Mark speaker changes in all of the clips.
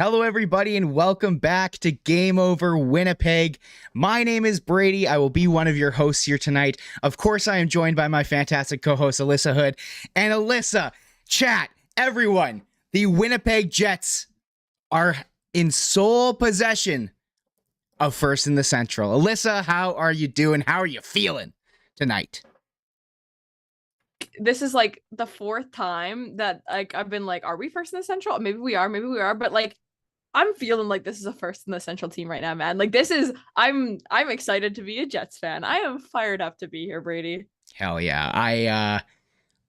Speaker 1: Hello, everybody, and welcome back to Game Over Winnipeg. My name is Brady. I will be one of your hosts here tonight. Of course, I am joined by my fantastic co-host, Alyssa Houde. And Alyssa, chat, everyone, the Winnipeg Jets are in sole possession of first in the Central. Alyssa, how are you doing? How are you feeling tonight?
Speaker 2: This is like the fourth time that I've been like, are we first in the Central? Maybe we are, but like I'm feeling like this is a first in the Central team right now, man. Like this is I'm excited to be a Jets fan. I am fired up to be here, Brady.
Speaker 1: Hell yeah.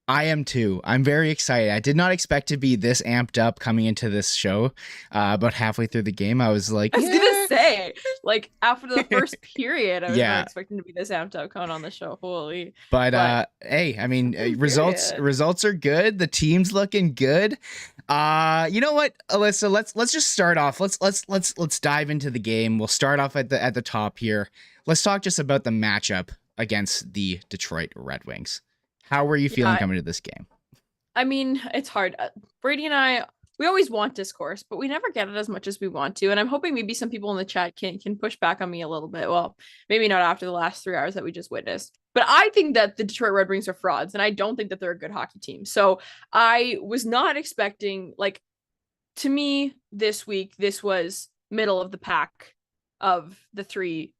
Speaker 1: I am too. I'm very excited. I did not expect to be this amped up coming into this show. About halfway through the game, I was like,
Speaker 2: I was gonna say, like after the first period, I was not expecting to be this amped up coming on the show. Holy.
Speaker 1: But hey, I mean, results are good. The team's looking good. You know what, Alyssa? Let's just start off. Let's dive into the game. We'll start off at the top here. Let's talk just about the matchup against the Detroit Red Wings. How were you feeling coming to this game?
Speaker 2: I mean, it's hard. Brady and I, we always want discourse, but we never get it as much as we want to. And I'm hoping maybe some people in the chat can push back on me a little bit. Well, maybe not after the last 3 hours that we just witnessed. But I think that the Detroit Red Wings are frauds, and I don't think that they're a good hockey team. So I was not expecting, like, to me, this week, this was middle of the pack of the three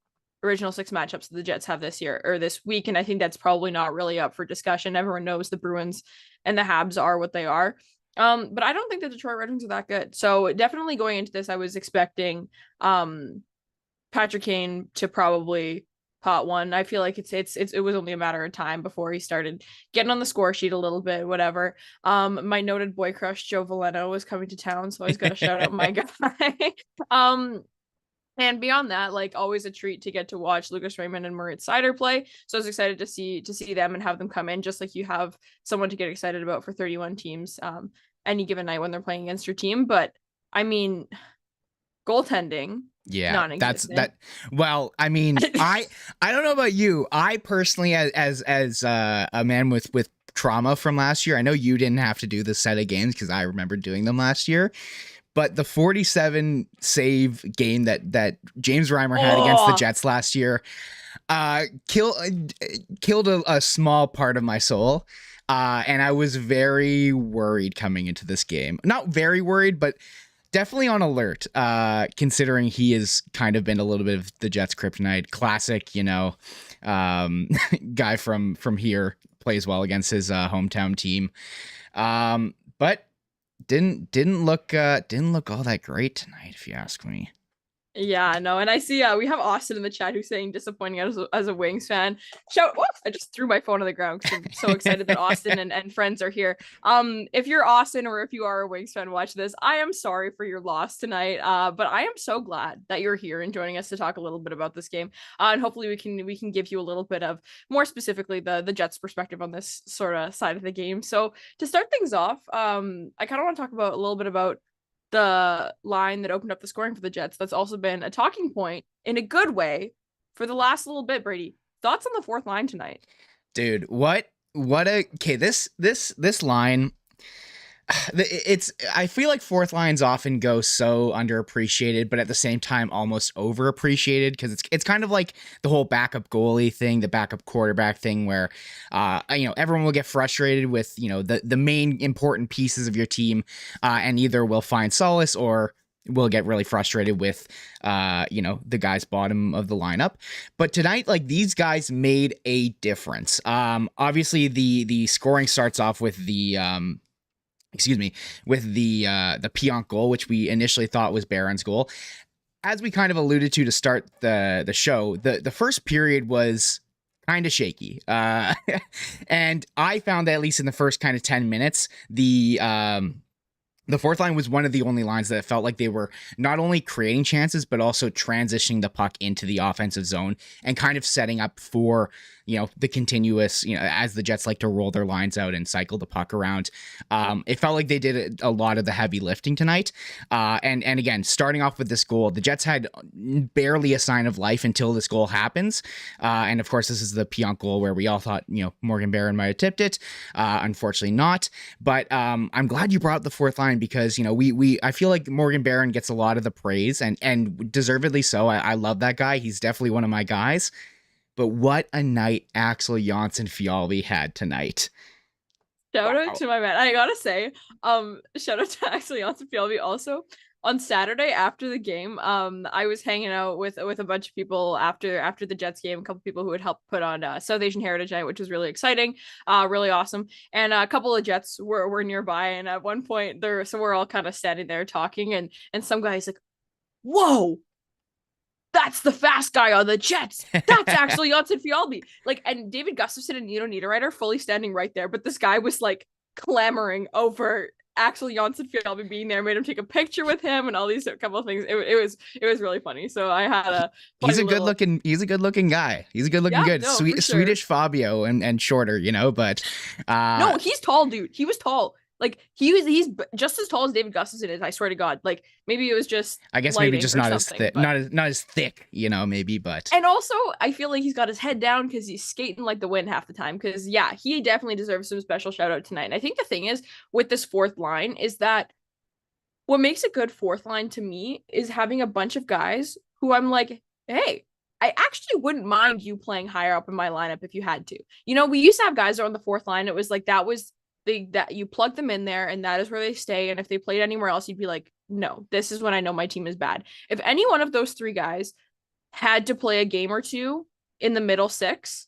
Speaker 2: original 6 matchups that the Jets have this year or this week. And I think that's probably not really up for discussion. Everyone knows the Bruins and the Habs are what they are. But I don't think the Detroit Red Wings are that good. So definitely going into this, I was expecting Patrick Kane to probably pot one. I feel like it was only a matter of time before he started getting on the score sheet a little bit, whatever. My noted boy crush Joe Veleno was coming to town, so I was gonna shout out my guy. And beyond that, like always a treat to get to watch Lucas Raymond and Moritz Seider play. So I was excited to see them and have them come in, just like you have someone to get excited about for 31 teams any given night when they're playing against your team. But I mean, goaltending.
Speaker 1: Yeah, that's that. Well, I mean, I don't know about you. I personally, as a man with trauma from last year, I know you didn't have to do the set of games because I remember doing them last year. But the 47 save game that James Reimer had against the Jets last year killed a small part of my soul. And I was very worried coming into this game. Not very worried, but definitely on alert, considering he has kind of been a little bit of the Jets' kryptonite. Classic, you know, guy from here, plays well against his hometown team. But didn't look all that great tonight, if you ask me.
Speaker 2: Yeah, no, and I see we have Austin in the chat who's saying disappointing as a Wings fan. I just threw my phone on the ground because I'm so excited that Austin and friends are here. If you're Austin or if you are a Wings fan, watch this. I am sorry for your loss tonight. But I am so glad that you're here and joining us to talk a little bit about this game. And hopefully we can give you a little bit of more specifically the Jets perspective on this sort of side of the game. So to start things off, I kind of want to talk about a little bit about the line that opened up the scoring for the Jets. That's also been a talking point in a good way for the last little bit. Brady, thoughts on the fourth line tonight?
Speaker 1: Dude, this line, I feel like fourth lines often go so underappreciated, but at the same time almost overappreciated because it's kind of like the whole backup goalie thing, the backup quarterback thing, where everyone will get frustrated with the main important pieces of your team, and either will find solace or will get really frustrated with the guys bottom of the lineup. But tonight, like, these guys made a difference. Obviously the scoring starts off with the Pionk goal, which we initially thought was Barron's goal. As we kind of alluded to start the show, the first period was kind of shaky. And I found that at least in the first kind of 10 minutes, the fourth line was one of the only lines that felt like they were not only creating chances, but also transitioning the puck into the offensive zone and kind of setting up for, the continuous, as the Jets like to roll their lines out and cycle the puck around. It felt like they did a lot of the heavy lifting tonight. And again, starting off with this goal, the Jets had barely a sign of life until this goal happens. And of course, this is the Pionk goal where we all thought, Morgan Barron might have tipped it. Unfortunately not. But I'm glad you brought up the fourth line line because, you know, I feel like Morgan Barron gets a lot of the praise and deservedly so. I love that guy. He's definitely one of my guys. But what a night Axel Jonsson-Fjällby had tonight.
Speaker 2: Shout out
Speaker 1: Wow.
Speaker 2: to my man. I gotta say, shout out to actually Fjällby also. On Saturday after the game, I was hanging out with a bunch of people after the Jets game, a couple people who had helped put on South Asian Heritage Night, which was really exciting, really awesome. And a couple of Jets were nearby, and at one point we're all kind of standing there talking, and some guy's like, "Whoa, that's the fast guy on the Jets. That's actually Jonsson-Fjällby." Like, and David Gustafsson and Nino Niederreiter fully standing right there, but this guy was like clamoring over Axel Jonsson-Fjällby being there, made him take a picture with him and all these couple of things. It was really funny. So I had a
Speaker 1: he's a good looking guy. He's a good looking Swedish Fabio and shorter, you know, but
Speaker 2: no, he's tall, dude. He was tall. Like he's just as tall as David Gustafsson is. I swear to God. Like maybe it was just,
Speaker 1: I guess maybe just not as thick, not as thick, you know, maybe. But
Speaker 2: and also I feel like he's got his head down because he's skating like the wind half the time. Because yeah, he definitely deserves some special shout out tonight. And I think the thing is with this fourth line is that what makes a good fourth line to me is having a bunch of guys who I'm like, hey, I actually wouldn't mind you playing higher up in my lineup if you had to. You know, we used to have guys on the fourth line. It was like that you plug them in there and that is where they stay. And if they played anywhere else, you'd be like, no, this is when I know my team is bad. If any one of those three guys had to play a game or two in the middle six,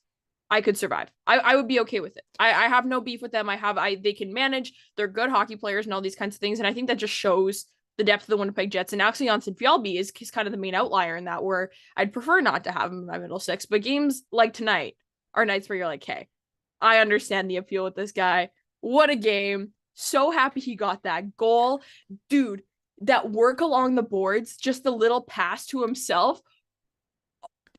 Speaker 2: I could survive. I would be okay with it. I have no beef with them. They can manage. They're good hockey players and all these kinds of things. And I think that just shows the depth of the Winnipeg Jets. And Axel Jonsson-Fjällby is kind of the main outlier in that, where I'd prefer not to have him in my middle six. But games like tonight are nights where you're like, hey, I understand the appeal with this guy. What a game. So happy he got that goal. Dude, that work along the boards, just the little pass to himself.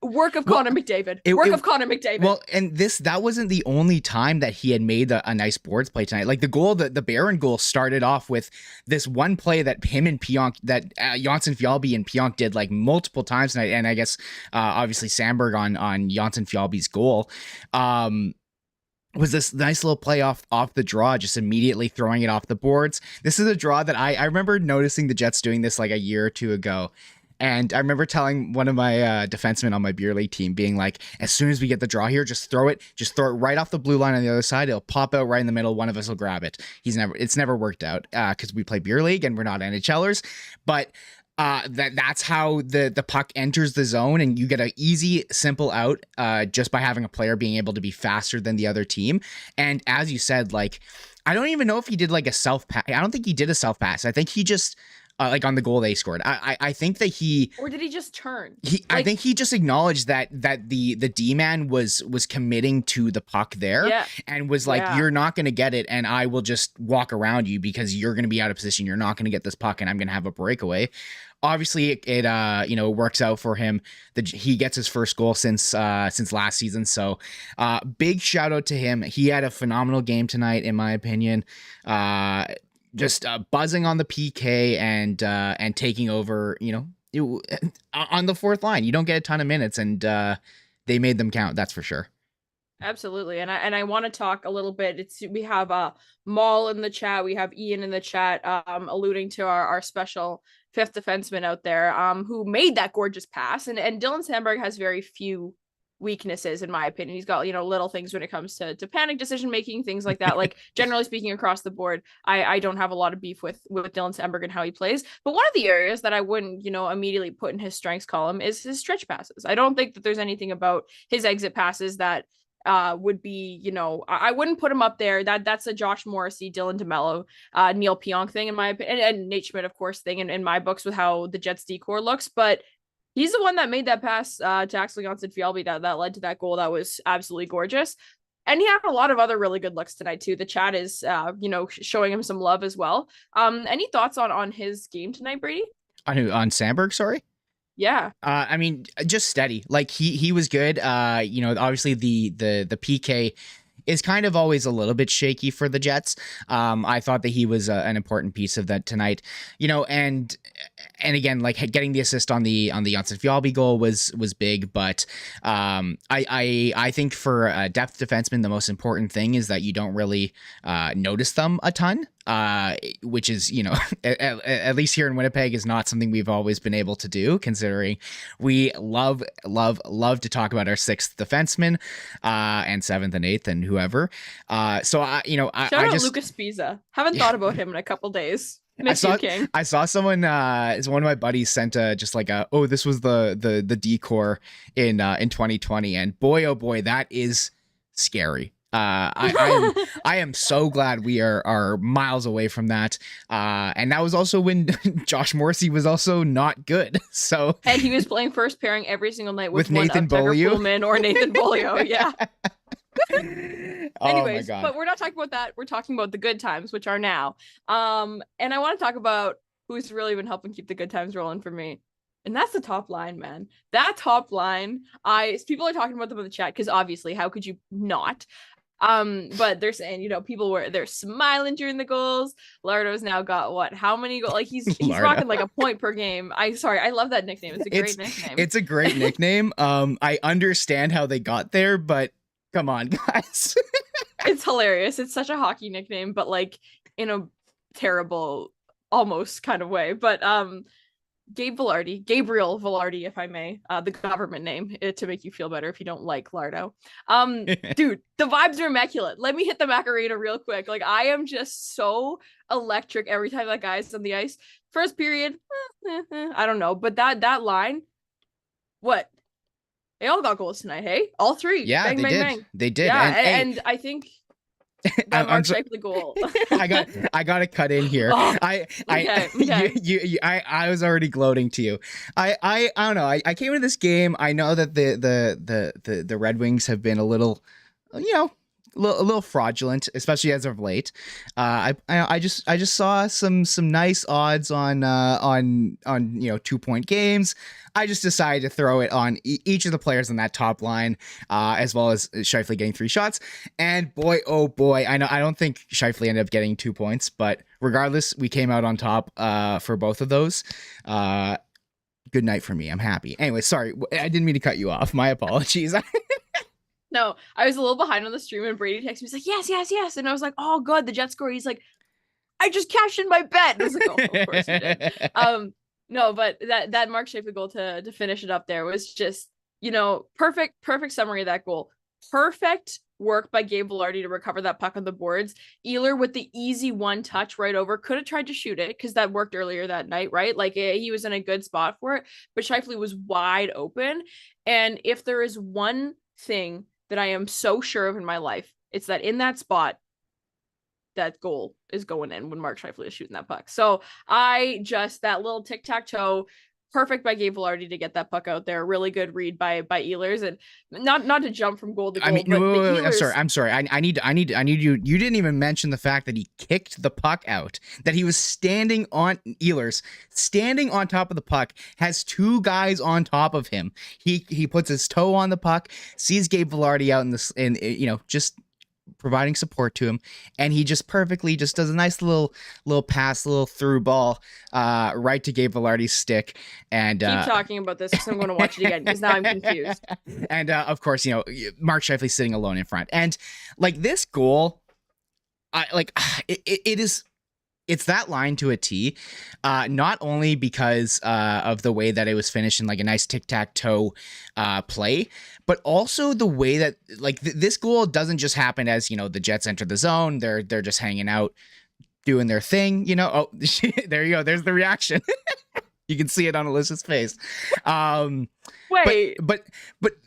Speaker 2: Work of Connor McDavid. Connor McDavid.
Speaker 1: Well, and that wasn't the only time that he had made a nice boards play tonight. Like the goal, the Barron goal started off with this one play that him and Pionk, that Jonsson-Fjällby and Pionk did like multiple times tonight. And I guess obviously Samberg on Jonsson-Fjällby's goal. Was this nice little play off the draw, just immediately throwing it off the boards. This is a draw that I remember noticing the Jets doing this like a year or two ago. And I remember telling one of my defensemen on my beer league team, being like, as soon as we get the draw here, just throw it right off the blue line on the other side. It'll pop out right in the middle. One of us will grab it. It's never worked out because we play beer league and we're not NHLers. But that's how the puck enters the zone, and you get an easy, simple out just by having a player being able to be faster than the other team. And as you said, like, I don't even know if he did like a self pass. I don't think he did a self pass. I think he just like on the goal they scored. I think that or
Speaker 2: did he just turn?
Speaker 1: I think he just acknowledged that the D-man was committing to the puck there, and was like, you're not going to get it, and I will just walk around you because you're going to be out of position. You're not going to get this puck, and I'm going to have a breakaway. Obviously, it works out for him. He gets his first goal since last season. So big shout out to him. He had a phenomenal game tonight, in my opinion. Just buzzing on the PK and taking over, on the fourth line. You don't get a ton of minutes, and they made them count. That's for sure.
Speaker 2: Absolutely. And I want to talk a little bit. We have Maul in the chat. We have Ian in the chat alluding to our special fifth defenseman out there who made that gorgeous pass. And Dylan Samberg has very few weaknesses, in my opinion. He's got, little things when it comes to panic decision making, things like that. Like, generally speaking, across the board, I don't have a lot of beef with Dylan Samberg and how he plays. But one of the areas that I wouldn't immediately put in his strengths column is his stretch passes. I don't think that there's anything about his exit passes that would be, I wouldn't put him up there. That's a Josh Morrissey, Dylan DeMello, Neil Pionk thing in my opinion, and Nate Schmidt, of course, thing in my books with how the Jets decor looks. But he's the one that made that pass to Axel Jonsson-Fjällby that led to that goal that was absolutely gorgeous. And he had a lot of other really good looks tonight too. The chat is, showing him some love as well. Any thoughts on his game tonight, Brady?
Speaker 1: On Samberg, sorry?
Speaker 2: Yeah.
Speaker 1: I mean, just steady. Like he was good. Obviously the PK is kind of always a little bit shaky for the Jets. I thought that he was an important piece of that tonight. And again, like getting the assist on the Jonsson-Fjällby goal was big. But I think for a depth defenseman, the most important thing is that you don't really notice them a ton. which is, at least here in Winnipeg is not something we've always been able to do, considering we love to talk about our sixth defenseman, and seventh and eighth and whoever. So I
Speaker 2: Shout out Lucas Pisa. Haven't thought about him in a couple days. Miss you, King.
Speaker 1: I saw someone, one of my buddies sent this was the decor in 2020, and boy, oh boy, that is scary. I am so glad we are miles away from that. And that was also when Josh Morrissey was also not good. So,
Speaker 2: and he was playing first pairing every single night with
Speaker 1: Nathan Beaulieu
Speaker 2: or Nathan Beaulieu. Yeah.
Speaker 1: Oh
Speaker 2: Anyways,
Speaker 1: my God.
Speaker 2: But we're not talking about that. We're talking about the good times, which are now. And I want to talk about who's really been helping keep the good times rolling for me. And that's the top line, man. That top line, people are talking about them in the chat because obviously, how could you not? But they're saying, they're smiling during the goals. Lardo's now got how many goals? Like he's rocking like a point per game. I love that nickname. It's a great nickname.
Speaker 1: It's a great nickname. I understand how they got there, but come on, guys.
Speaker 2: It's hilarious. It's such a hockey nickname, but like in a terrible, almost kind of way. But Gabriel Velarde, if I may, the government name, to make you feel better if you don't like Lardo. Dude, the vibes are immaculate. Let me hit the Macarena real quick. Like I am just so electric every time that guy's on the ice. First period, I don't know, but that line, what? They all got goals tonight, hey? All three.
Speaker 1: Yeah,
Speaker 2: bang,
Speaker 1: they
Speaker 2: bang,
Speaker 1: did.
Speaker 2: Bang.
Speaker 1: They did.
Speaker 2: Yeah, and I think that Mark Scheifele goal.
Speaker 1: I got to cut in here.
Speaker 2: Oh,
Speaker 1: okay. I was already gloating to you. I don't know. I came into this game. I know that the Red Wings have been a little, a little fraudulent, especially as of late. I just saw some nice odds on 2-point games. I just decided to throw it on each of the players on that top line, as well as Scheifele getting 3 shots. And boy, oh boy, I don't think Scheifele ended up getting 2 points, but regardless, we came out on top for both of those. Good night for me. I'm happy. Anyway, sorry, I didn't mean to cut you off. My apologies.
Speaker 2: No, I was a little behind on the stream and Brady texted me. He's like, yes. And I was like, oh, good. The Jets score. He's like, I just cashed in my bet. And I was like, oh, of course you did. No, but that Mark Scheifele goal to finish it up there was just, perfect summary of that goal. Perfect work by Gabe Velarde to recover that puck on the boards. Ehlers with the easy one touch right over. Could have tried to shoot it because that worked earlier that night, right? Like he was in a good spot for it. But Scheifele was wide open. And if there is one thing that I am so sure of in my life, it's that in that spot, that goal is going in when Mark Scheifele is shooting that puck. So that little tic-tac-toe, perfect by Gabe Velarde to get that puck out there. Really good read by Ehlers, and not to jump from goal to goal.
Speaker 1: I'm sorry. I need you. You didn't even mention the fact that he kicked the puck out. That he was standing on Ehlers, standing on top of the puck, has 2 guys on top of him. He puts his toe on the puck, sees Gabe Velarde out just providing support to him, and he just perfectly just does a nice little pass, little through ball right to Gabe Velarde's stick. And
Speaker 2: keep talking about this because I'm going to watch it again because now I'm confused.
Speaker 1: And of course, Mark Scheifele sitting alone in front, and like this goal, it's that line to a T, not only because of the way that it was finished in like a nice tic-tac-toe play, but also the way that this goal doesn't just happen as, the Jets enter the zone. They're just hanging out, doing their thing, Oh, there you go. There's the reaction. You can see it on Alyssa's face.
Speaker 2: Wait,
Speaker 1: but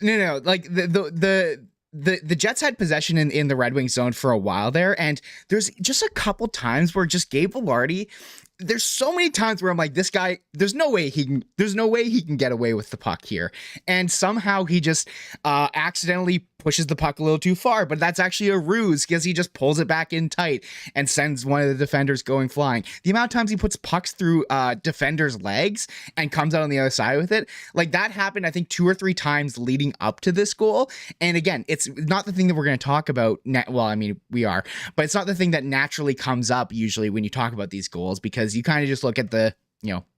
Speaker 1: no, like the Jets had possession in the Red Wings zone for a while there, and there's just a couple times where just Gabe Velarde, there's so many times where I'm like, this guy, there's no way he can get away with the puck here, and somehow he just accidentally pushes the puck a little too far, but that's actually a ruse because he just pulls it back in tight and sends one of the defenders going flying. The amount of times he puts pucks through defenders' legs and comes out on the other side with it, like that happened, I think 2 or 3 times leading up to this goal. And again, it's not the thing that we're going to talk about. Well, I mean, we are, but it's not the thing that naturally comes up usually when you talk about these goals, because you kind of just look at the,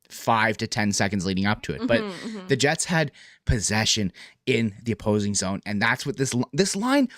Speaker 1: 5 to 10 seconds leading up to it. But the Jets had possession in the opposing zone, and that's what this line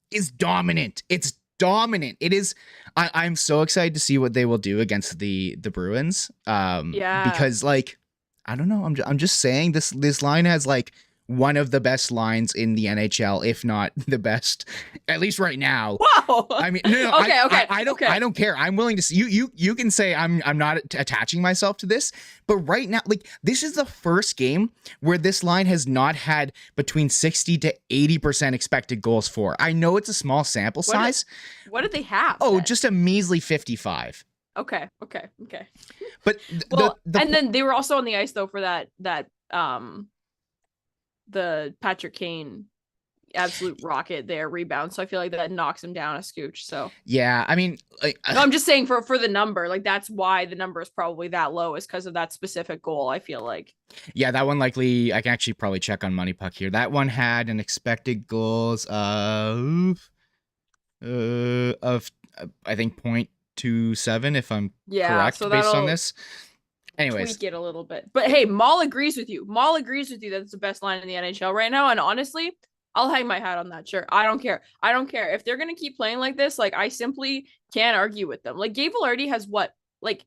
Speaker 1: is dominant. It's dominant. It is. I'm so excited to see what they will do against the Bruins.
Speaker 2: Yeah.
Speaker 1: Because like, I don't know. I'm just saying this line has like one of the best lines in the NHL, if not the best, at least right now.
Speaker 2: Wow.
Speaker 1: I mean, no,
Speaker 2: Okay.
Speaker 1: I don't care. I'm willing to see you can say I'm not attaching myself to this, but right now, like, this is the first game where this line has not had between 60 to 80% expected goals for. I know it's a small sample size.
Speaker 2: What did they have?
Speaker 1: Oh,
Speaker 2: then?
Speaker 1: just a measly 55.
Speaker 2: Okay.
Speaker 1: But
Speaker 2: and then they were also on the ice though for that the Patrick Kane absolute rocket there rebound. So I feel like that knocks him down a scooch. So
Speaker 1: yeah, I mean, like,
Speaker 2: no, I'm just saying for the number, like that's why the number is probably that low, is because of that specific goal. I feel like.
Speaker 1: Yeah, that one likely. I can actually probably check on Money Puck here. That one had an expected goals of I think 0.27 if I'm correct
Speaker 2: so
Speaker 1: based on this. Anyways,
Speaker 2: tweak it a little bit. But hey, Maul agrees with you. Maul agrees with you that it's the best line in the NHL right now. And honestly, I'll hang my hat on that shirt. I don't care. If they're gonna keep playing like this, like I simply can't argue with them. Like Gabe Vilardi has what, like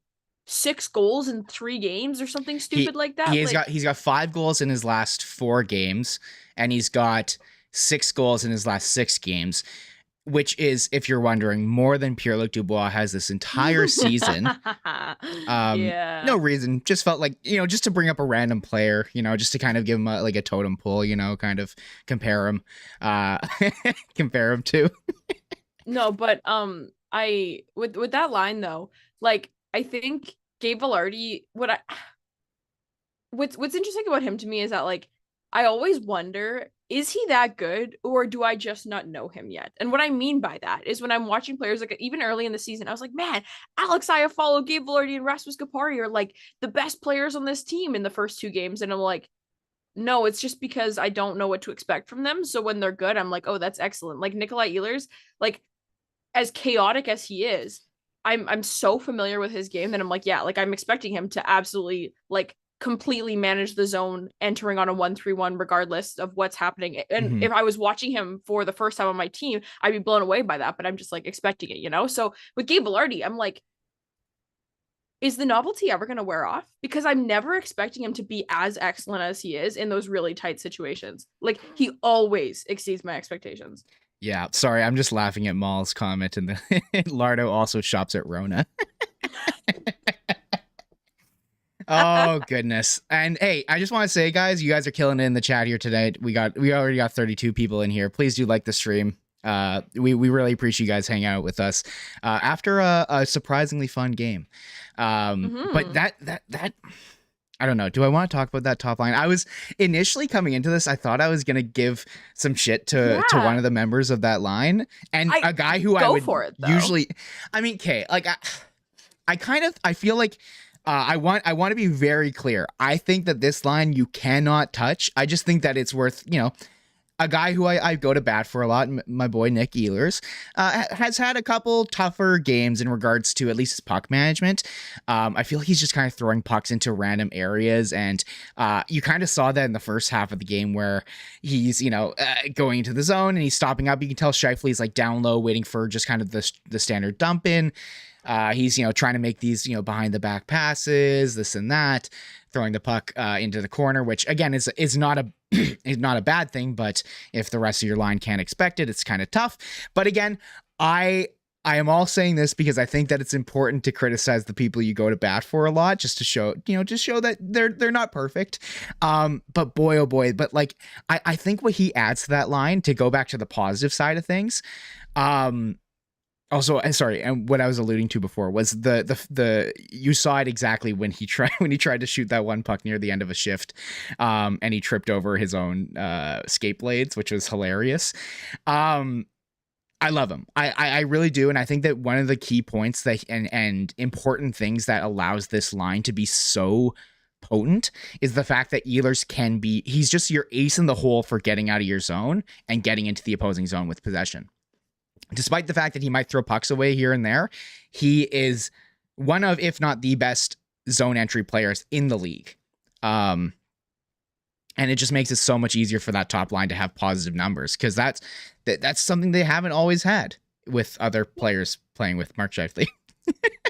Speaker 2: 6 goals in 3 games or something stupid like that.
Speaker 1: He's got 5 goals in his last 4 games, and he's got 6 goals in his last 6 games. Which is, if you're wondering, more than Pierre-Luc Dubois has this entire season.
Speaker 2: Yeah.
Speaker 1: No reason. Just felt like, just to bring up a random player, just to kind of give him a totem pole, kind of compare him to.
Speaker 2: No, but I with that line though, like I think Gabe Vilardi, what's interesting about him to me is that like I always wonder, is he that good or do I just not know him yet? And what I mean by that is when I'm watching players, like even early in the season, I was like, man, Alex Iafallo, Gabe Vilardi, and Rasmus Kupari are like the best players on this team in the first 2 games. And I'm like, no, it's just because I don't know what to expect from them. So when they're good, I'm like, oh, that's excellent. Like Nikolaj Ehlers, like as chaotic as he is, I'm so familiar with his game that I'm like, yeah, like I'm expecting him to absolutely like completely manage the zone entering on a 1-3-1 regardless of what's happening. And if I was watching him for the first time on my team, I'd be blown away by that, but I'm just like expecting it, So with Gabe Vilardi, I'm like, is the novelty ever going to wear off? Because I'm never expecting him to be as excellent as he is in those really tight situations. Like he always exceeds my expectations.
Speaker 1: Yeah, sorry, I'm just laughing at Maul's comment, and Lardo also shops at Rona. Oh goodness. And hey, I just want to say, guys, you guys are killing it in the chat here today. We already got 32 people in here. Please do like the stream. We really appreciate you guys hanging out with us after a surprisingly fun game. But that I don't know. Do I want to talk about that top line? I was initially coming into this, I thought I was gonna give some shit to one of the members of that line, and a guy who I would usually. I mean, okay, like I feel like. I want to be very clear. I think that this line you cannot touch. I just think that it's worth, a guy who I go to bat for a lot, my boy Nick Ehlers, has had a couple tougher games in regards to at least his puck management. I feel like he's just kind of throwing pucks into random areas, and you kind of saw that in the first half of the game where he's, going into the zone and he's stopping up. You can tell Scheifele's like down low, waiting for just kind of the standard dump in. He's, trying to make these, behind the back passes, this and that, throwing the puck into the corner, which again is not a is not a bad thing. But if the rest of your line can't expect it, it's kind of tough. But again, I am all saying this because I think that it's important to criticize the people you go to bat for a lot, just to show, just show that they're not perfect. But boy, oh boy, but like I think what he adds to that line, to go back to the positive side of things, also, sorry, and what I was alluding to before was the you saw it exactly when he tried to shoot that one puck near the end of a shift, and he tripped over his own skate blades, which was hilarious. I love him. I really do, and I think that one of the key points that and important things that allows this line to be so potent is the fact that Ehlers he's just your ace in the hole for getting out of your zone and getting into the opposing zone with possession. Despite the fact that he might throw pucks away here and there, he is one of, if not the best zone entry players in the league. And it just makes it so much easier for that top line to have positive numbers, because that's something they haven't always had. with other players playing with Mark Scheifele.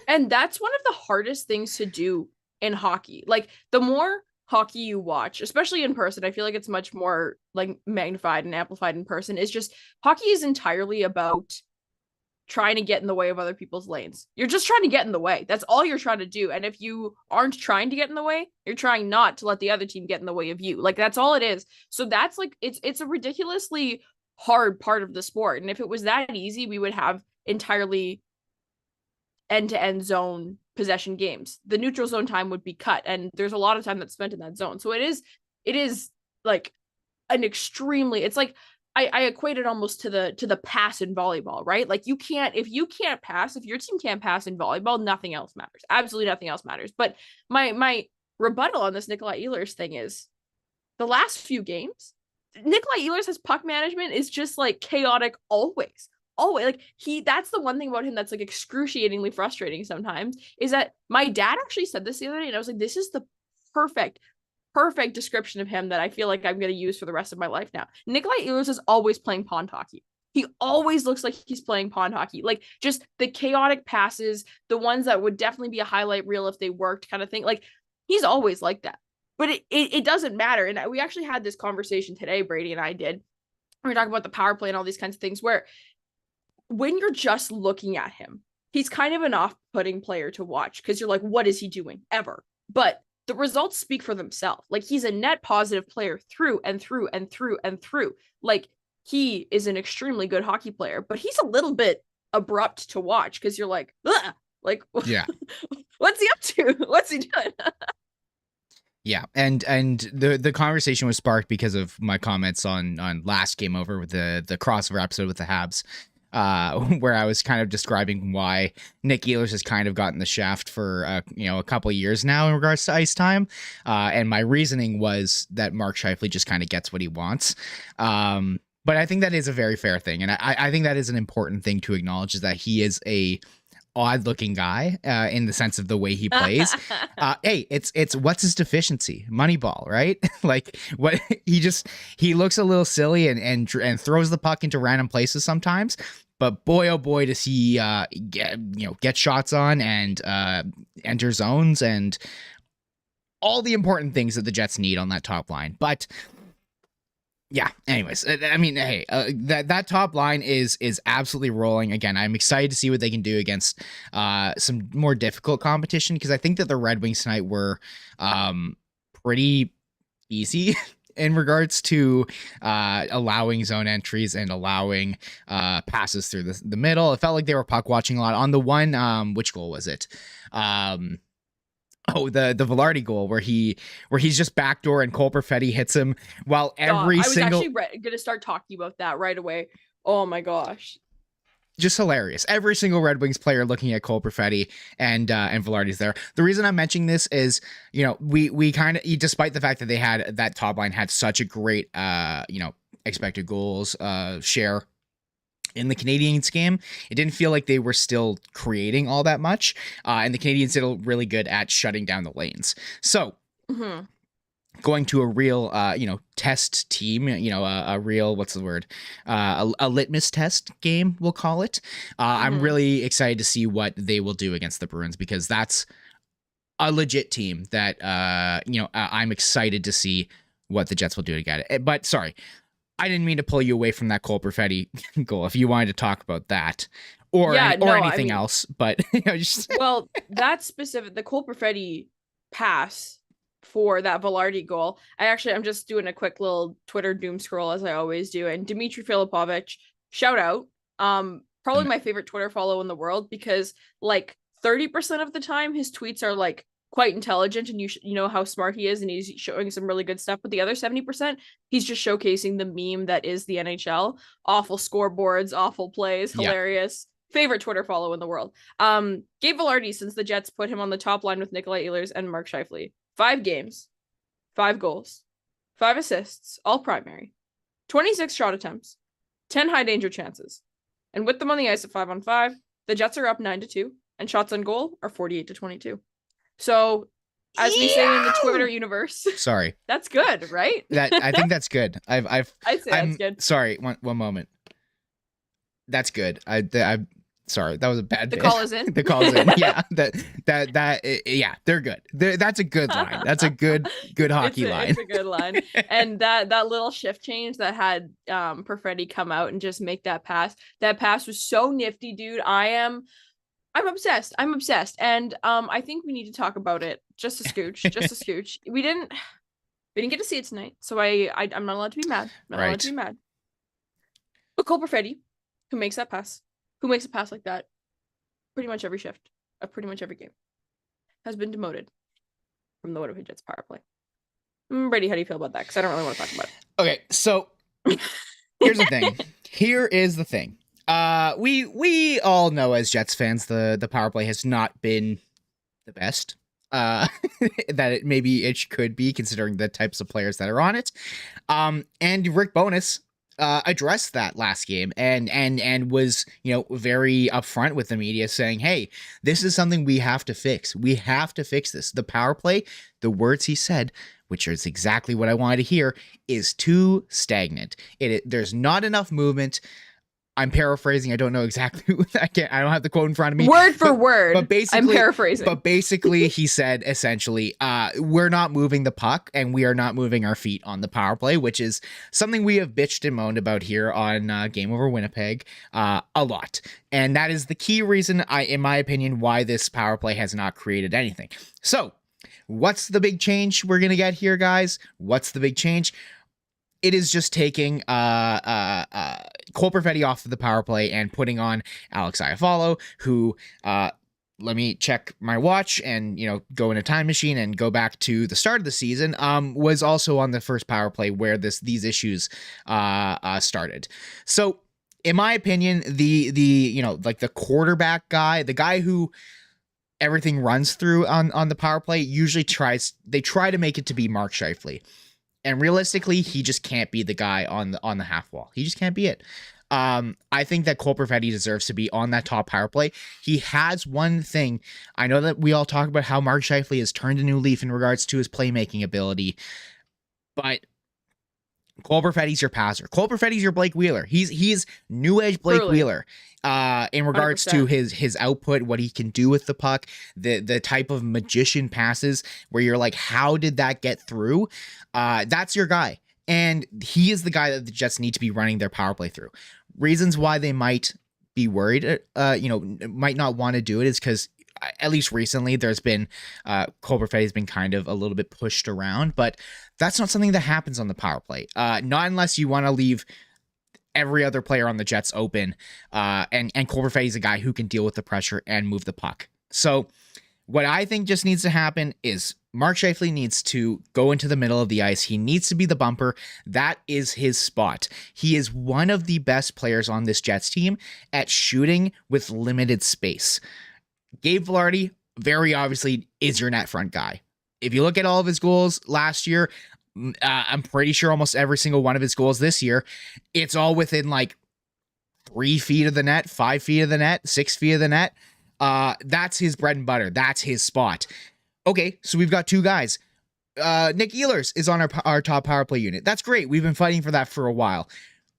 Speaker 2: And that's one of the hardest things to do in hockey. Like, the more hockey you watch, especially in person, I feel like it's much more like magnified and amplified in person. Is just hockey is entirely about trying to get in the way of other people's lanes. You're just trying to get in the way. That's all you're trying to do. And if you aren't trying to get in the way, you're trying not to let the other team get in the way of you. Like, that's all it is. So that's like, it's a ridiculously hard part of the sport. And if it was that easy, we would have entirely end-to-end zone possession games. The neutral zone time would be cut, and there's a lot of time that's spent in that zone. So it is like an extremely, it's like I equate it almost to the pass in volleyball, right? Like, if you can't pass, if your team can't pass in volleyball, nothing else matters. Absolutely nothing else matters. But my rebuttal on this Nikolaj Ehlers thing is the last few games, Nikolaj Ehlers' puck management is just like chaotic always. Always. Like, that's the one thing about him that's like excruciatingly frustrating sometimes, is that my dad actually said this the other day, and I was like, this is the perfect description of him that I feel like I'm going to use for the rest of my life now. Nikolaj Ehlers is always playing pond hockey. He always looks like he's playing pond hockey. Like, just the chaotic passes, the ones that would definitely be a highlight reel if they worked kind of thing. Like, he's always like that. But it doesn't matter. And we actually had this conversation today, Brady and I did. We were talking about the power play and all these kinds of things, where when you're just looking at him, he's kind of an off-putting player to watch, because you're like, what is he doing ever? But the results speak for themselves. Like, he's a net positive player through and through and through and through. Like, he is an extremely good hockey player, but he's a little bit abrupt to watch, because you're like, ugh! Like,
Speaker 1: Yeah.
Speaker 2: What's he up to? What's he doing?
Speaker 1: Yeah, and the conversation was sparked because of my comments on last Game Over with the crossover episode with the Habs, where I was kind of describing why Nick Ehlers has kind of gotten the shaft for a couple of years now in regards to ice time, and my reasoning was that Mark Scheifele just kind of gets what he wants. But I think that is a very fair thing, and I think that is an important thing to acknowledge, is that he is a odd-looking guy in the sense of the way he plays. Hey, it's what's his deficiency? Moneyball, right? Like, what he looks a little silly and throws the puck into random places sometimes. But boy, oh boy, does he get shots on and enter zones and all the important things that the Jets need on that top line. But yeah, anyways, I mean, hey, that top line is absolutely rolling. Again, I'm excited to see what they can do against some more difficult competition, because I think that the Red Wings tonight were pretty easy in regards to allowing zone entries and allowing passes through the middle. It felt like they were puck watching a lot. On the one, which goal was it? The Velarde goal where he's just backdoor and Cole Perfetti hits him while every single.
Speaker 2: I was actually going to start talking about that right away. Oh my gosh.
Speaker 1: Just hilarious. Every single Red Wings player looking at Cole Perfetti and Velarde's there. The reason I'm mentioning this is, we kind of, despite the fact that they had that top line had such a great, expected goals share in the Canadiens game, it didn't feel like they were still creating all that much. And the Canadiens did really good at shutting down the lanes. So going to a real, test team, a real, what's the word? A litmus test game, we'll call it. I'm really excited to see what they will do against the Bruins, because that's a legit team that, I'm excited to see what the Jets will do to get it. But sorry, I didn't mean to pull you away from that Cole Perfetti goal. If you wanted to talk about that or anything else, but
Speaker 2: well, that specific, the Cole Perfetti pass for that Velarde goal. I'm just doing a quick little Twitter doom scroll, as I always do. And Dmitry Filipovich, shout out. Probably my favorite Twitter follow in the world, because like 30% of the time his tweets are like quite intelligent, and you know how smart he is, and he's showing some really good stuff. But the other 70%, he's just showcasing the meme that is the NHL. Awful scoreboards, awful plays, hilarious. Favorite Twitter follow in the world. Gabe Velarde, since the Jets put him on the top line with Nikolaj Ehlers and Mark Scheifele, 5 games, 5 goals, 5 assists, all primary, 26 shot attempts, 10 high danger chances. And with them on the ice at 5-on-5, the Jets are up 9-2, and shots on goal are 48-22. So, as we say in the Twitter universe,
Speaker 1: sorry,
Speaker 2: that's good, right?
Speaker 1: I think that's good. I'd
Speaker 2: say that's good.
Speaker 1: Sorry, one moment. That's good. I sorry, that was a bad
Speaker 2: The
Speaker 1: bit.
Speaker 2: call is in.
Speaker 1: The call is in. Yeah, yeah, they're good. That's a good line. That's a good hockey line.
Speaker 2: It's a good line. And that little shift change that had Perfetti come out and just make that pass. That pass was so nifty, dude. I'm obsessed. I'm obsessed. And I think we need to talk about it just a scooch. Just a scooch. We didn't get to see it tonight, so I'm not allowed to be mad. I'm not allowed to be mad. But Cole Perfetti, who makes that pass, who makes a pass like that pretty much every shift of pretty much every game, has been demoted from the Winnipeg Jets power play. Brady, how do you feel about that? Because I don't really want to talk about it.
Speaker 1: Okay, so here's the thing. Here is the thing. We all know as Jets fans the power play has not been the best. That it could be, considering the types of players that are on it. And Rick Bowness addressed that last game and was, very upfront with the media, saying, hey, this is something we have to fix. We have to fix this. The power play, the words he said, which is exactly what I wanted to hear, is too stagnant. There's not enough movement. I'm paraphrasing. I don't know exactly. I don't have the quote in front of me.
Speaker 2: Word for word.
Speaker 1: But basically,
Speaker 2: I'm paraphrasing.
Speaker 1: But basically, he said essentially, we're not moving the puck and we are not moving our feet on the power play, which is something we have bitched and moaned about here on Game Over Winnipeg a lot. And that is the key reason, in my opinion, why this power play has not created anything. So, what's the big change we're gonna get here, guys? What's the big change? It is just taking Cole Perfetti off of the power play and putting on Alex Iafallo, who, let me check my watch and, go in a time machine and go back to the start of the season, was also on the first power play where these issues started. So, in my opinion, the quarterback guy, the guy who everything runs through on the power play, usually try to make it to be Mark Scheifele. And realistically, he just can't be the guy on the half wall. He just can't be it. I think that Cole Perfetti deserves to be on that top power play. He has one thing. I know that we all talk about how Mark Scheifele has turned a new leaf in regards to his playmaking ability, but Cole Perfetti's your passer. Cole Perfetti's your Blake Wheeler. He's new age Blake Wheeler. In regards 100%. To his output, what he can do with the puck, the type of magician passes where you're like, how did that get through? That's your guy. And he is the guy that the Jets need to be running their power play through. Reasons why they might be worried, might not want to do it is because, at least recently, there's been Cole Perfetti's been kind of a little bit pushed around, but that's not something that happens on the power play. Not unless you want to leave every other player on the Jets open, and Cole Perfetti's a guy who can deal with the pressure and move the puck. So what I think just needs to happen is Mark Scheifele needs to go into the middle of the ice. He needs to be the bumper. That is his spot. He is one of the best players on this Jets team at shooting with limited space. Gabe Vilardi, very obviously, is your net front guy. If you look at all of his goals last year, I'm pretty sure almost every single one of his goals this year, it's all within like 3 feet of the net, 5 feet of the net, 6 feet of the net. That's his bread and butter. That's his spot. Okay, so we've got two guys. Nick Ehlers is on our top power play unit. That's great. We've been fighting for that for a while.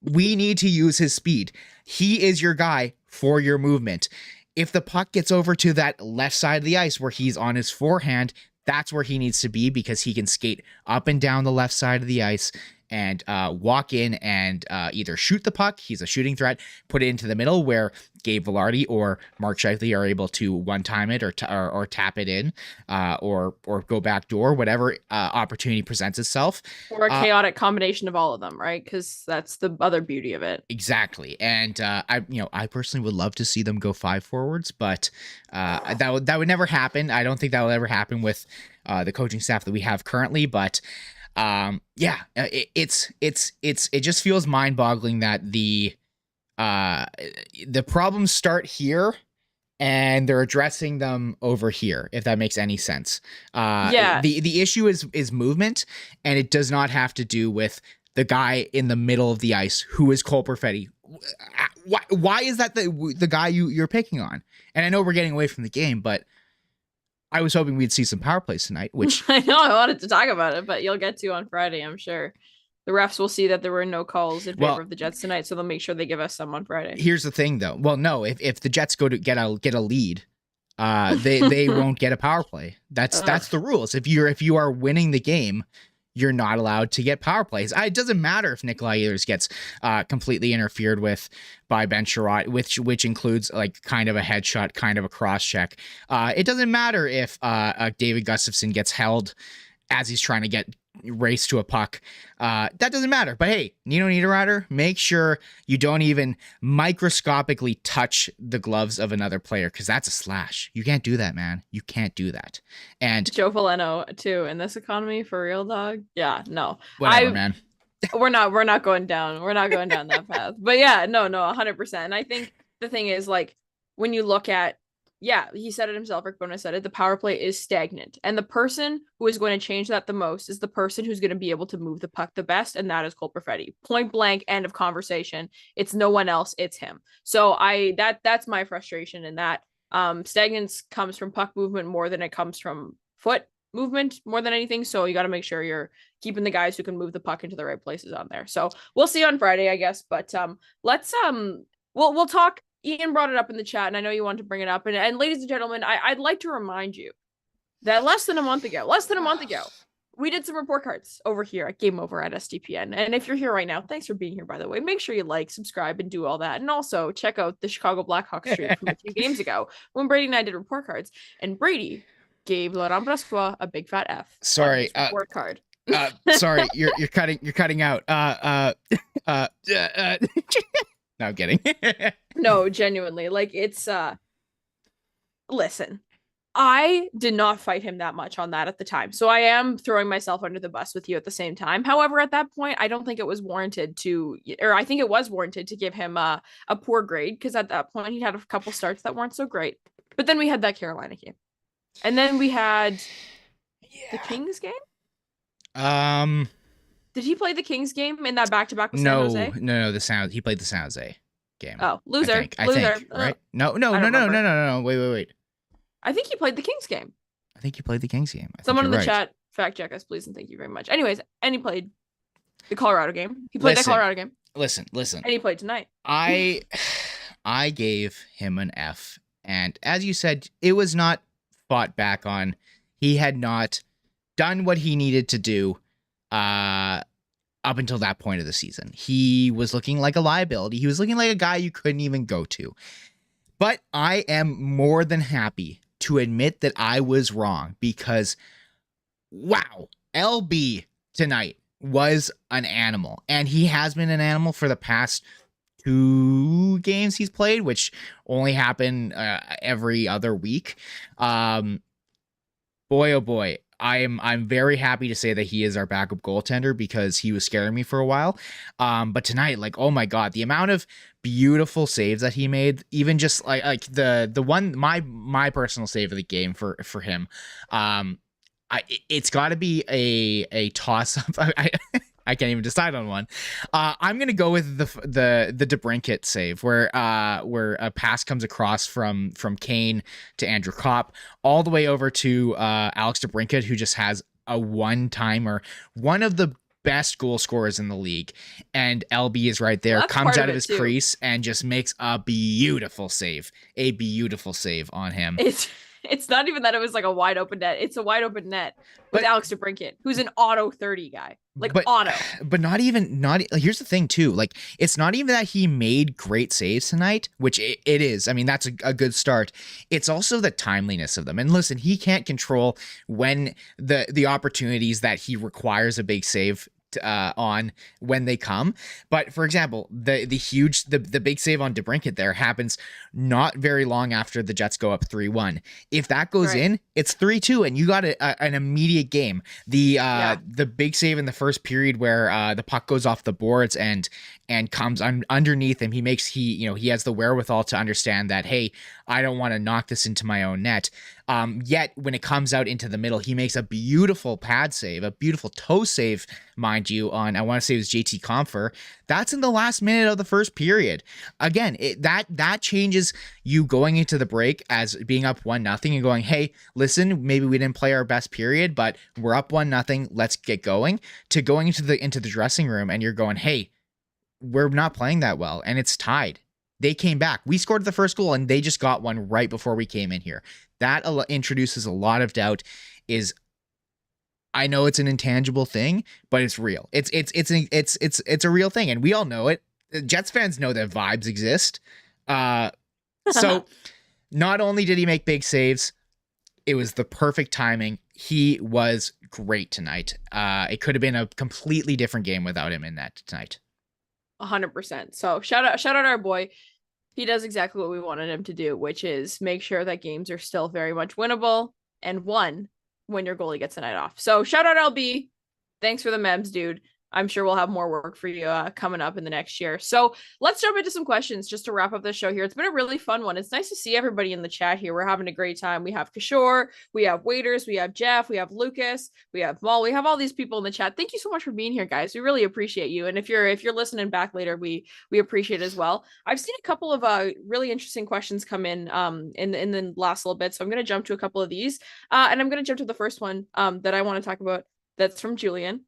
Speaker 1: We need to use his speed. He is your guy for your movement. If the puck gets over to that left side of the ice where he's on his forehand, that's where he needs to be, because he can skate up and down the left side of the ice and walk in and either shoot the puck, he's a shooting threat, put it into the middle where Gabe Vilardi or Mark Scheifele are able to one-time it or tap it in, or go back door, whatever opportunity presents itself.
Speaker 2: Or a chaotic combination of all of them, right? Because that's the other beauty of it.
Speaker 1: Exactly. And I personally would love to see them go 5 forwards, but that would never happen. I don't think that will ever happen with the coaching staff that we have currently, but it just feels mind-boggling that the problems start here and they're addressing them over here, if that makes any sense. The issue is movement, and it does not have to do with the guy in the middle of the ice who is Cole Perfetti. Why is that the guy you're picking on? And I know we're getting away from the game, but I was hoping we'd see some power plays tonight, which
Speaker 2: I know I wanted to talk about it, but you'll get to on Friday, I'm sure. the refs will see that there were no calls in favor
Speaker 1: Well,
Speaker 2: of the Jets tonight, so they'll make sure they give us some on Friday.
Speaker 1: Here's the thing, though. Well, no, if the Jets go to get a lead, they won't get a power play. That's the rules. If you are winning the game, you're not allowed to get power plays. It doesn't matter if Nikolaj Ehlers gets completely interfered with by Ben Sherratt, which includes like kind of a headshot, kind of a cross check. It doesn't matter if David Gustafsson gets held as he's trying to get race to a puck. That doesn't matter. But hey, Nino Niederreiter, make sure you don't even microscopically touch the gloves of another player, because that's a slash. You can't do that, man. You can't do that. And
Speaker 2: Joe Veleno too, in this economy, for real, dog. Yeah, no.
Speaker 1: Whatever, man.
Speaker 2: We're not going down. We're not going down that path. But yeah, no, 100%. And I think the thing is, like, when you look at, yeah, he said it himself, Rick Bowness said it, the power play is stagnant. And the person who is going to change that the most is the person who's going to be able to move the puck the best, and that is Cole Perfetti. Point blank, end of conversation. It's no one else, it's him. So that's my frustration in that. Stagnance comes from puck movement more than it comes from foot movement more than anything. So you got to make sure you're keeping the guys who can move the puck into the right places on there. So we'll see on Friday, I guess. But let's we'll talk. Ian brought it up in the chat, and I know you want to bring it up. And ladies and gentlemen, I'd like to remind you that less than a month ago, we did some report cards over here at Game Over at SDPN. And if you're here right now, thanks for being here, by the way. Make sure you like, subscribe, and do all that. And also check out the Chicago Blackhawks stream from a few games ago when Brady and I did report cards. And Brady gave Laurent Brossoit a big fat F.
Speaker 1: Sorry,
Speaker 2: report card.
Speaker 1: Sorry, you're cutting out. No, I'm kidding.
Speaker 2: No, genuinely, like, it's listen, I did not fight him that much on that at the time, so I am throwing myself under the bus with you at the same time. However, at that point, I don't think it was warranted I think it was warranted to give him a poor grade, because at that point he had a couple starts that weren't so great. But then we had that Carolina game, and then we had the Kings game. Did he play the Kings game in that back-to-back with San Jose?
Speaker 1: No. He played the San Jose game.
Speaker 2: Oh, loser.
Speaker 1: I think, right? No. Wait.
Speaker 2: I think he played the Kings game.
Speaker 1: I think he played the Kings game.
Speaker 2: Someone in the chat fact check us, please, and thank you very much. Anyways, and he played the Colorado game. He played that Colorado game.
Speaker 1: Listen.
Speaker 2: And he played tonight.
Speaker 1: I gave him an F, and as you said, it was not fought back on. He had not done what he needed to do up until that point of the season. He was looking like a liability. He was looking like a guy you couldn't even go to. But I am more than happy to admit that I was wrong, because wow, LB tonight was an animal, and he has been an animal for the past 2 games he's played, which only happen every other week. Boy, oh boy. I'm very happy to say that he is our backup goaltender, because he was scaring me for a while. But tonight, like, oh my God, the amount of beautiful saves that he made, even just like the one, my personal save of the game for him. It's got to be a toss up. I can't even decide on one. I'm gonna go with the DeBrincat save, where a pass comes across from Kane to Andrew Kopp all the way over to Alex DeBrincat, who just has a one-timer, one of the best goal scorers in the league, and LB is right there, comes out of his crease and just makes a beautiful save on him.
Speaker 2: It's not even that it was like a wide open net. It's a wide open net with Alex DeBrincat, who's an auto 30 guy. Auto.
Speaker 1: But here's the thing too. Like, it's not even that he made great saves tonight, which it is. I mean, that's a good start. It's also the timeliness of them. And listen, he can't control when the opportunities that he requires a big save on when they come. But for example, the big save on DeBrincat there happens not very long after the Jets go up 3-1. If that goes in, it's 3-2, and you got an immediate game. The big save in the first period where the puck goes off the boards and comes underneath him. He has the wherewithal to understand that, hey, I don't want to knock this into my own net. Yet when it comes out into the middle, he makes a beautiful pad save, a beautiful toe save, mind you, on, I want to say it was JT Compher. That's in the last minute of the first period. Again, that changes you going into the break as being up 1-0 and going, hey, listen, maybe we didn't play our best period, but we're up 1-0. Let's get going, to going into the dressing room and you're going, hey, we're not playing that well and it's tied. They came back. We scored the first goal and they just got one right before we came in here. That introduces a lot of doubt. I know it's an intangible thing, but it's real. It's a real thing, and we all know it. Jets fans know that vibes exist. So not only did he make big saves, it was the perfect timing. He was great tonight. It could have been a completely different game without him in that tonight.
Speaker 2: 100%. So shout out our boy. He does exactly what we wanted him to do, which is make sure that games are still very much winnable and won when your goalie gets a night off. So shout out LB. Thanks for the memes, dude. I'm sure we'll have more work for you coming up in the next year. So let's jump into some questions just to wrap up this show here. It's been a really fun one. It's nice to see everybody in the chat here. We're having a great time. We have Kishore, we have Waiters, we have Jeff, we have Lucas, we have Mal, we have all these people in the chat. Thank you so much for being here, guys. We really appreciate you. And if you're listening back later, we appreciate it as well. I've seen a couple of really interesting questions come in the last little bit. So I'm going to jump to a couple of these. And I'm going to jump to the first one that I want to talk about. That's from Julian.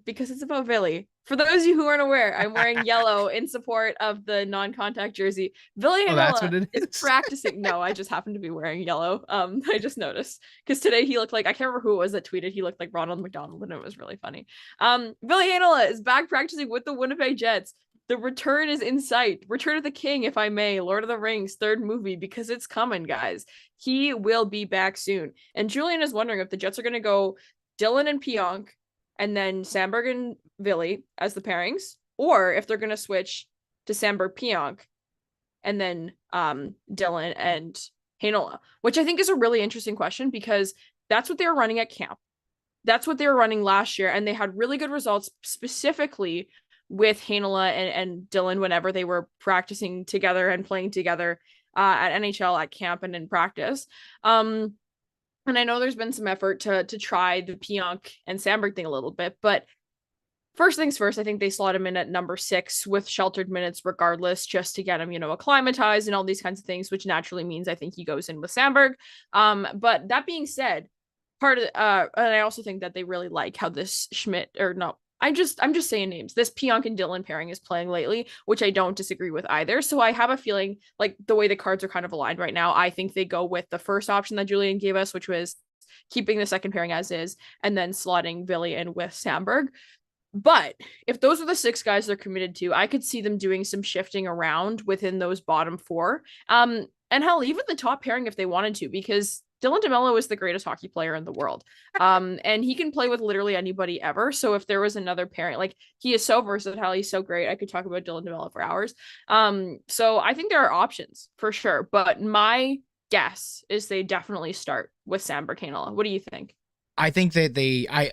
Speaker 2: Because it's about Ville. For those of you who aren't aware, I'm wearing yellow in support of the non-contact jersey. Ville Heinola
Speaker 1: that's what it
Speaker 2: is practicing. No, I just happen to be wearing yellow. I just noticed because today he looked like, I can't remember who it was that tweeted, he looked like Ronald McDonald, and it was really funny. Ville Heinola is back practicing with the Winnipeg Jets. The return is in sight. Return of the King, if I may. Lord of the Rings, third movie, because it's coming, guys. He will be back soon. And Julian is wondering if the Jets are going to go Dylan and Pionk, and then Samberg and Ville as the pairings, or if they're going to switch to Samberg Pionk, and then Dylan and Heinola, which I think is a really interesting question because that's what they were running at camp. That's what they were running last year, and they had really good results specifically with Heinola and Dylan whenever they were practicing together and playing together at NHL, at camp, and in practice. And I know there's been some effort to try the Pionk and Samberg thing a little bit, but first things first, I think they slot him in at number 6 with sheltered minutes regardless, just to get him, acclimatized and all these kinds of things, which naturally means I think he goes in with Samberg. But that being said, and I also think that they really like how this I'm just saying names. This Pionk and Dylan pairing is playing lately, which I don't disagree with either. So I have a feeling like the way the cards are kind of aligned right now, I think they go with the first option that Julian gave us, which was keeping the second pairing as is, and then slotting Ville in with Samberg. But if those are the 6 guys they're committed to, I could see them doing some shifting around within those bottom 4. And hell, even the top pairing if they wanted to, because Dylan DeMello is the greatest hockey player in the world. And he can play with literally anybody ever. So if there was another pairing, like, he is so versatile, he's so great. I could talk about Dylan DeMello for hours. So I think there are options for sure. But my guess is they definitely start with Samberg Heinola. What do you think?
Speaker 1: I think that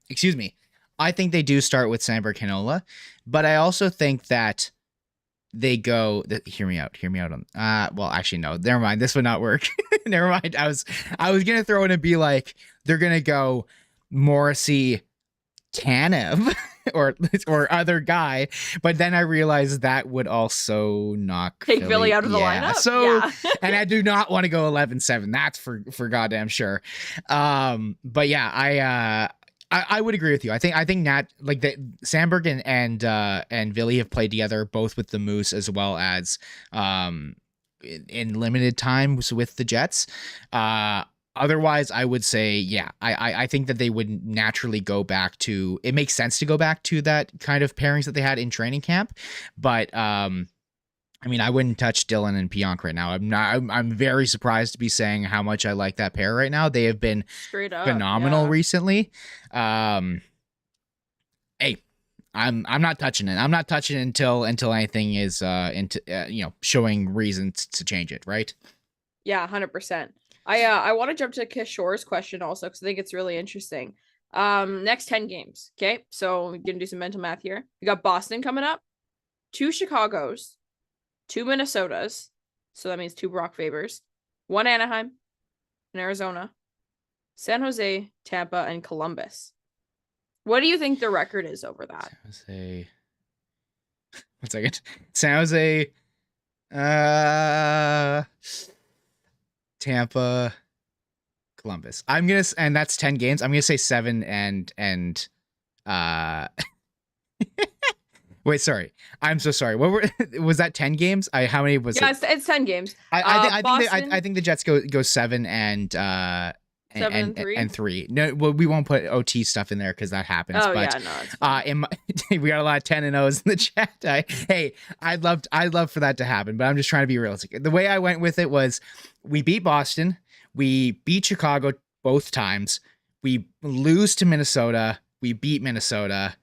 Speaker 1: excuse me. I think they do start with Samberg Heinola, but I also think that they go, hear me out on, well, actually, no, never mind. This would not work. Never mind. I was going to throw in and be like, they're going to go Morrissey, Tanev or other guy. But then I realized that would also knock
Speaker 2: take Ville out of the lineup.
Speaker 1: So, and I do not want to go 11-7. That's for goddamn sure. But yeah, I would agree with you. I think Nat, like, the Samberg and Ville have played together both with the Moose as well as in limited times with the Jets. Otherwise, I would say, yeah, I think that they would naturally go back to, it makes sense to go back to that kind of pairings that they had in training camp. But I mean, I wouldn't touch Dylan and Pionk right now. I'm very surprised to be saying how much I like that pair right now. They have been
Speaker 2: straight up
Speaker 1: phenomenal recently. Hey, I'm not touching it. I'm not touching it until anything is showing reasons to change it, right?
Speaker 2: Yeah, 100%. I want to jump to Kishore's question also because I think it's really interesting. Next 10 games. Okay, so we're gonna do some mental math here. We got Boston coming up, 2 Chicagos, 2 Minnesotas, so that means 2 Brock Fabers, 1 Anaheim, and Arizona, San Jose, Tampa, and Columbus. What do you think the record is over that?
Speaker 1: San Jose. 1 second. San Jose, Tampa, Columbus. And that's 10 games. I'm gonna say 7 and wait, sorry. I'm so sorry. Was that 10 games? How many was it?
Speaker 2: Yeah, it's 10 games.
Speaker 1: I think the Jets go 7 and
Speaker 2: 7 and 3.
Speaker 1: And 3. No, well, we won't put OT stuff in there because that happens.
Speaker 2: Oh,
Speaker 1: but
Speaker 2: yeah, no,
Speaker 1: we got a lot of 10 and O's in the chat. I'd love for that to happen, but I'm just trying to be realistic. The way I went with it was we beat Boston, we beat Chicago both times, we lose to Minnesota, we beat Minnesota.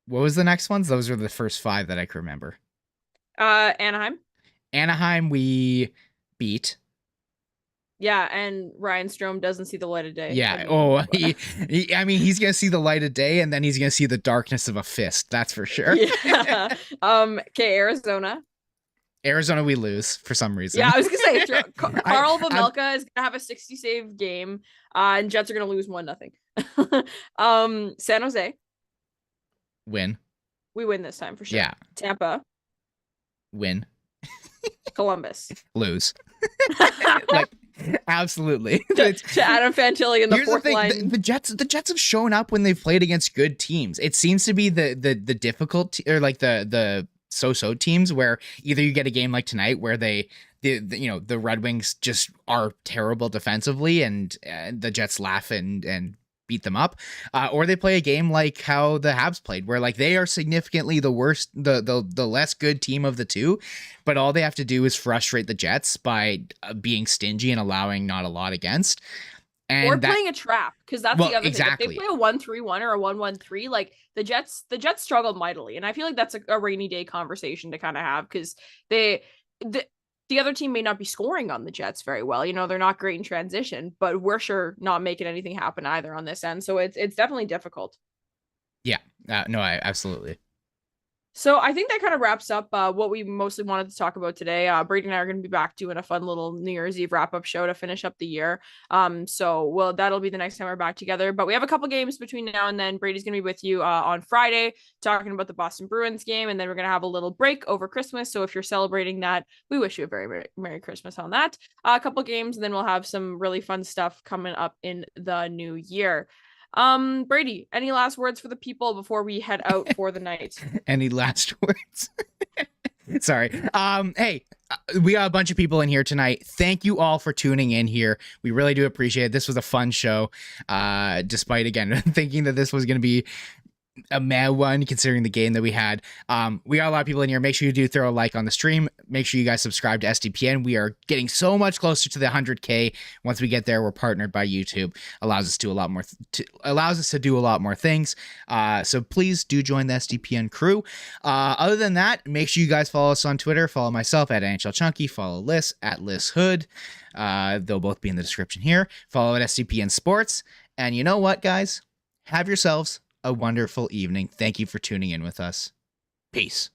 Speaker 1: What was the next ones? Those were the first 5 that I can remember. Anaheim we beat.
Speaker 2: Yeah, and Ryan Strome doesn't see the light of day.
Speaker 1: Yeah. He's gonna see the light of day, and then he's gonna see the darkness of a fist. That's for sure.
Speaker 2: Yeah. Okay, Arizona.
Speaker 1: Arizona, we lose for some reason.
Speaker 2: Yeah, I was gonna say Carl Vejmelka is gonna have a 60 save game, and Jets are gonna lose 1-0. San Jose.
Speaker 1: Win.
Speaker 2: We win this time for sure.
Speaker 1: Yeah.
Speaker 2: Tampa.
Speaker 1: Win.
Speaker 2: Columbus.
Speaker 1: Lose. Absolutely.
Speaker 2: to Adam Fantilli in the fourth line.
Speaker 1: The Jets have shown up when they've played against good teams. It seems to be the difficult or like the so-so teams where either you get a game like tonight where the Red Wings just are terrible defensively and the Jets laugh and beat them up, or they play a game like how the Habs played, where like they are significantly the worst, the less good team of the two, but all they have to do is frustrate the Jets by being stingy and allowing not a lot against. And
Speaker 2: playing a trap, because that's the other
Speaker 1: exactly.
Speaker 2: thing. If they play a 1-3-1 or a 1-1-3, like the Jets struggled mightily, and I feel like that's a rainy day conversation to kind of have, because the other team may not be scoring on the Jets very well. They're not great in transition, but we're sure not making anything happen either on this end. So it's definitely difficult.
Speaker 1: Yeah, no, absolutely.
Speaker 2: So I think that kind of wraps up what we mostly wanted to talk about today. Brady and I are going to be back doing a fun little New Year's Eve wrap-up show to finish up the year. That'll be the next time we're back together. But we have a couple games between now and then. Brady's going to be with you on Friday talking about the Boston Bruins game, and then we're going to have a little break over Christmas. So if you're celebrating that, we wish you a very Merry Christmas on that. A couple games, and then we'll have some really fun stuff coming up in the new year. Brady, any last words for the people before we head out for the night?
Speaker 1: Any last words? Sorry. Hey, we got a bunch of people in here tonight. Thank you all for tuning in here. We really do appreciate it. This was a fun show. Despite again thinking that this was going to be a mad one considering the game that we had. We got a lot of people in here. Make sure you do throw a like on the stream. Make sure you guys subscribe to SDPN. We are getting so much closer to the 100K. Once we get there, we're partnered by YouTube. Allows us to do a lot more things. So please do join the SDPN crew. Other than that, make sure you guys follow us on Twitter. Follow myself at NHL Chunky. Follow Lyss at Lyss Houde. They'll both be in the description here. Follow at SDPN Sports. And you know what, guys? Have yourselves a wonderful evening. Thank you for tuning in with us. Peace.